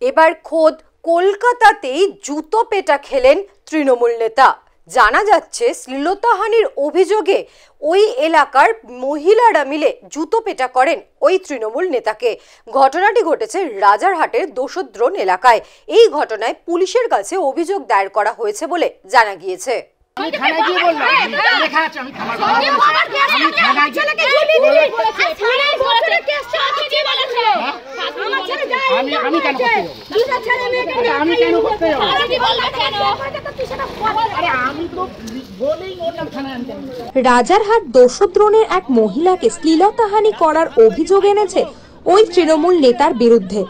এবার খোদ কলকাতাতেই জুতো পেটা খেলেন তৃণমূল নেতা। জানা যাচ্ছে শ্লীলতাহানির অভিযোগে ওই এলাকার মহিলারা মিলে জুতো পেটা করেন ওই তৃণমূল নেতাকে। ঘটনাটি ঘটেছে রাজারহাটের দোষদ্রোণ এলাকায়। এই ঘটনায় পুলিশের কাছে অভিযোগ দায়ের করা হয়েছে বলে জানা গিয়েছে। রাজারহাট দোষদ্রোণের এক মহিলাকে শ্লীলতাহানি করার অভিযোগ এনেছে ওই তৃণমূল নেতার বিরুদ্ধে।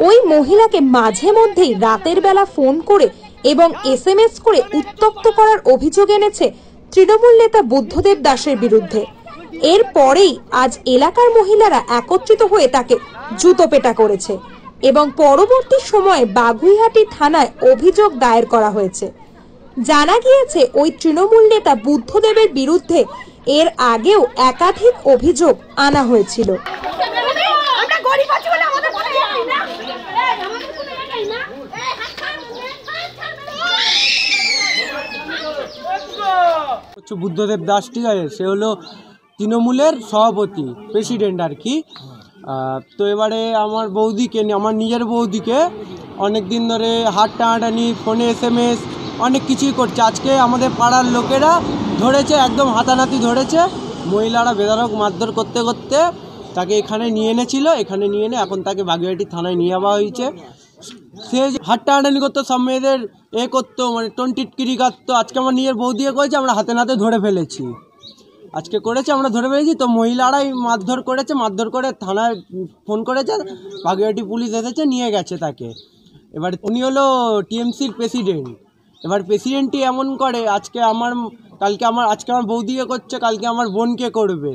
ওই মহিলাকে মাঝে মধ্যেই রাতের বেলা ফোন করে এবং SMS করে উত্ত্যক্ত করার অভিযোগ এনেছে তৃণমূল নেতা বুদ্ধদেব দাসের বিরুদ্ধে। এরপরেই আজ এলাকার মহিলারা একত্রিত হয়ে তাকে জুতোপেটা করেছে এবং পরবর্তী সময়ে বাগুইহাটি থানায় অভিযোগ দায়ের করা হয়েছে। জানা গিয়েছে ওই তৃণমূল নেতা বুদ্ধদেবের বিরুদ্ধে এর আগেও একাধিক অভিযোগ আনা হয়েছিল। বুদ্ধদেব দাস, ঠিক আছে, সে হলো তৃণমূলের সভাপতি, প্রেসিডেন্ট আর কি। তো এবারে আমার বৌদিকে, আমার নিজের বৌদিকে অনেক দিন ধরে হাত টানাটানি, ফোনে SMS অনেক কিছুই করছে। আজকে আমাদের পাড়ার লোকেরা ধরেছে, একদম হাতানাতি ধরেছে। মহিলারা বেধড়ক মারধর করতে করতে তাকে এখানে নিয়ে এনেছিল। এখানে নিয়ে এনে এখন তাকে বাগুইহাটি থানায় নিয়ে যাওয়া হয়েছে। সে হাত টানাটানি করতো, সব মেয়েদের করতো, মানে টন্টিটকিরি কাটতো। আজকে আমার নিজের বৌদিকে করেছে, আমরা হাতে নাতে ধরে ফেলেছি। আজকে করেছে, আমরা ধরে ফেলেছি। তো মহিলারাই মারধর করেছে, মারধর করে থানায় ফোন করেছে, বাগুইহাটি পুলিশ এসেছে, নিয়ে গেছে তাকে। এবার উনি হলো TMCর প্রেসিডেন্ট। এবার প্রেসিডেন্টই এমন করে, আজকে আমার বৌদিকে করছে, কালকে আমার বোনকে করবে,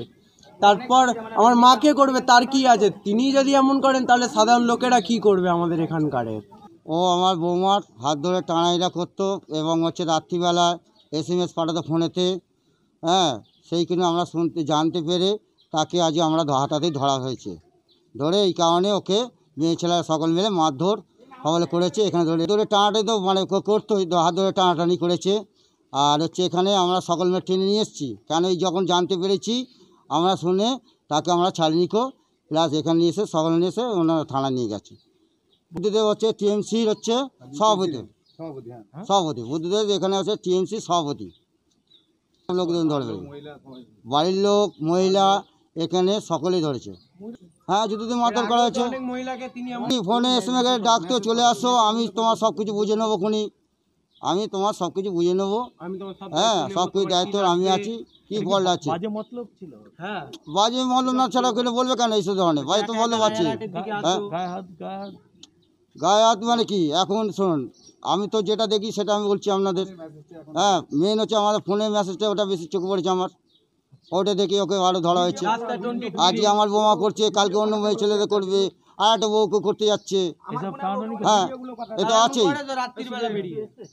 তারপর আমার মাকে করবে। তার কি আছে? তিনি যদি এমন করেন তাহলে সাধারণ লোকেরা কি করবে আমাদের এখানকারে? ও আমার বৌমার হাত ধরে টানাইরা করতো এবং রাত্রিবেলা SMS পাঠাতো ফোনেতে। সেইখানে আমরা জানতে পেরে তাকে আজ আমরা হাতাতেই ধরা হয়েছে। ধরে এই কারণে ওকে মেয়ে ছেলেরা সকল মিলে মারধর সকলে করেছে। এখানে ধরে টানাটাই তো মানে করতো, হাত ধরে টানাটানি করেছে। আর এখানে আমরা সকল মিলে টেনে নিয়ে এসেছি। কেন এই যখন জানতে পেরেছি আমরা শুনে তাকে আমরা ছাড়িনিকো প্লাস এখানে নিয়ে এসে সকল নিয়ে এসে ওনারা থানা নিয়ে গেছে। বুদ্ধদেব হচ্ছে TMCর সভাপতি বুদ্ধদেব এখানে হচ্ছে TMCর সভাপতি। লোকজন ধরে বাড়ির লোক, মহিলা এখানে সকলেই ধরেছে। হ্যাঁ, যদি মারধর করা হয়েছে। ফোনে SMS ডাকতে চলে আসো, আমি তোমার সব কিছু বুঝে নেবো, আমি তোমার সব কিছু বুঝে নেবো। হ্যাঁ, সব কিছু দায়িত্ব আমি আছি। কি বল আছে বাজে মতলব না ছাড়া কেন বলবে কেন এইসব ধরনের বাজে তো মতলব আছে। গায়ে হাত মানে কি? এখন শুনুন, আমি তো যেটা দেখি সেটা আমি বলছি আপনাদের। হ্যাঁ, মেন হচ্ছে আমাদের ফোনে মেসেজটা, ওটা বেশি চোখে পড়েছে আমার। ওটা দেখে ওকে আরও ধরা হয়েছে। আজকে আমার বৌমা করছে, কালকে অন্য মেয়ে ছেলেদের করবে, আর একটা বউকে করতে যাচ্ছে। হ্যাঁ, এটা আছেই।